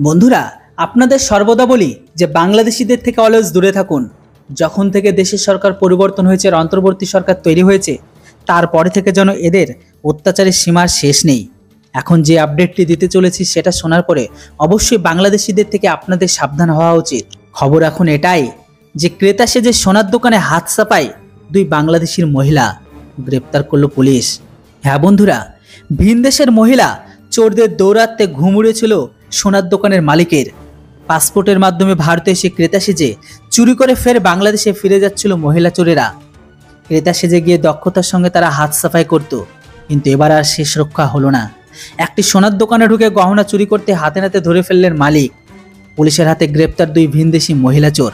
বন্ধুরা, আপনাদের সর্বদা বলি যে বাংলাদেশিদের থেকে অলওয়েজ দূরে থাকুন। যখন থেকে দেশের সরকার পরিবর্তন হয়েছে আর অন্তর্বর্তী সরকার তৈরি হয়েছে, তারপরে থেকে যেন এদের অত্যাচারের সীমার শেষ নেই। এখন যে আপডেটটি দিতে চলেছি সেটা শোনার পরে অবশ্যই বাংলাদেশিদের থেকে আপনাদের সাবধান হওয়া উচিত। খবর এখন এটাই যে ক্রেতা সেজে সোনার দোকানে হাত চাপায় দুই বাংলাদেশির মহিলা, গ্রেপ্তার করল পুলিশ। হ্যাঁ বন্ধুরা, ভিনদেশের মহিলা চোরদের দৌরাত্মে ঘুম উড়েছিল সোনার দোকানের মালিকের। পাসপোর্টের মাধ্যমে ভারতে এসে ক্রেতা সেজে চুরি করে ফের বাংলাদেশে ফিরে যাচ্ছিল মহিলা চোরেরা। ক্রেতা সেজে গিয়ে দক্ষতার সঙ্গে তারা হাত সাফাই করত, কিন্তু এবার আর শেষ রক্ষা হলো না। একটি সোনার দোকানে ঢুকে গহনা চুরি করতে হাতে নাতে ধরে ফেললেন মালিক। পুলিশের হাতে গ্রেপ্তার দুই ভিনদেশি মহিলা চোর।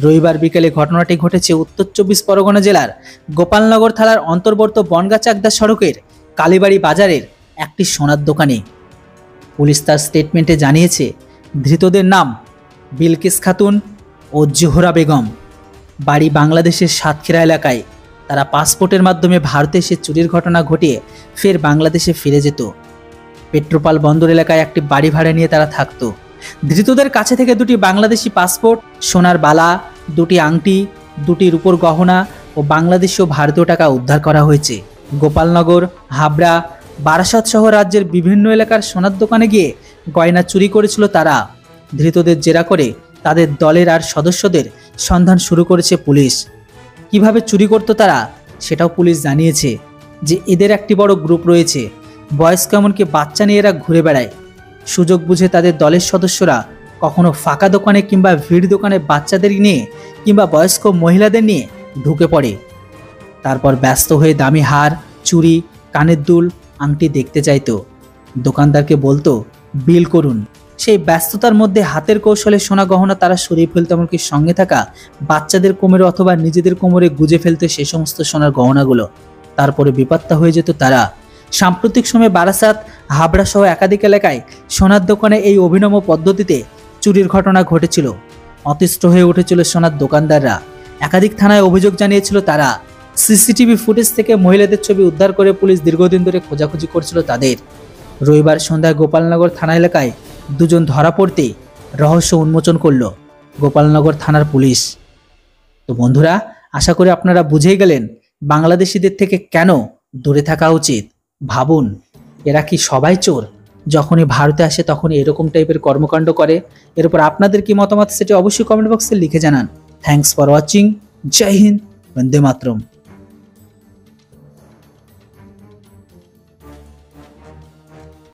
রবিবার বিকেলে ঘটনাটি ঘটেছে উত্তর 24 পরগনা জেলার গোপালনগর থানার অন্তর্গত বনগাঁ-চাকদা সড়কের কালীবাড়ি বাজারের একটি সোনার দোকানে। পুলিশ তার স্টেটমেন্টে জানিয়েছে, ধৃতদের নাম বিলকিস খাতুন ও জোহরা বেগম, বাড়ি বাংলাদেশের সাতক্ষীরা এলাকায়। তারা পাসপোর্টের মাধ্যমে ভারতে এসে চুরির ঘটনা ঘটিয়ে ফের বাংলাদেশে ফিরে যেত। পেট্রোপাল বন্দর এলাকায় একটি বাড়ি ভাড়া নিয়ে তারা থাকতো। ধৃতদের কাছে থেকে দুটি বাংলাদেশি পাসপোর্ট, সোনার বালা, দুটি আংটি, দুটি রূপোর গহনা ও বাংলাদেশি ও ভারতীয় টাকা উদ্ধার করা হয়েছে। গোপালনগর, হাবড়া, বারাসাত সহ রাজ্যের বিভিন্ন এলাকার সোনার দোকানে গিয়ে গয়না চুরি করেছিল তারা। ধৃতদের জেরা করে তাদের দলের আর সদস্যদের সন্ধান শুরু করেছে পুলিশ। কিভাবে চুরি করতো তারা সেটাও পুলিশ জানিয়েছে যে এদের একটি বড় গ্রুপ রয়েছে। বয়স্ক এমনকি বাচ্চা নিয়ে এরা ঘুরে বেড়ায়। সুযোগ বুঝে তাদের দলের সদস্যরা কখনো ফাঁকা দোকানে কিংবা ভিড় দোকানে বাচ্চাদের নিয়ে কিংবা বয়স্ক মহিলাদের নিয়ে ঢুকে পড়ে। তারপর ব্যস্ত হয়ে দামি হার, চুড়ি, কানের দুল, আংটি দেখতে চাইতো। দোকানদারকে বলতো বিল করুন। সেই ব্যস্ততার মধ্যে হাতের কৌশলে সোনা গহনা তারা সরিয়ে ফেলতো, এমনকি সঙ্গে থাকা বাচ্চাদের কোমরে অথবা নিজেদের কোমরে গুজে ফেলতো সেই সমস্ত সোনার গহনাগুলো। তারপরে বিপত্তা হয়ে যেত তারা। সাম্প্রতিক সময়ে বারাসাত, হাবড়া সহ একাধিক এলাকায় সোনার দোকানে এই অভিনব পদ্ধতিতে চুরির ঘটনা ঘটেছিল। অতিষ্ঠ হয়ে উঠেছিল সোনার দোকানদাররা। একাধিক থানায় অভিযোগ জানিয়েছিল তারা। সিসিটিভি ফুটেজ থেকে মহিলাদের ছবি উদ্ধার করে পুলিশ দীর্ঘদিন ধরে খোঁজাখুঁজি করছিল তাদের। রবিবার সন্ধ্যায় গোপালনগর থানা এলাকায় দুজন ধরা পড়তে রহস্য উন্মোচন করল গোপালনগর থানার পুলিশ। তো বন্ধুরা, আশা করি আপনারা বুঝেই গেলেন বাংলাদেশিদের থেকে কেন দূরে থাকা উচিত। ভাবুন, এরা কি সবাই চোর? যখনই ভারতে আসে তখনই এরকম টাইপের কর্মকাণ্ড করে। এর উপর আপনাদের কি মতামত সেটি অবশ্যই কমেন্ট বক্সে লিখে জানান। Thanks for watching. জয় হিন্দ, বন্দে মাতরম।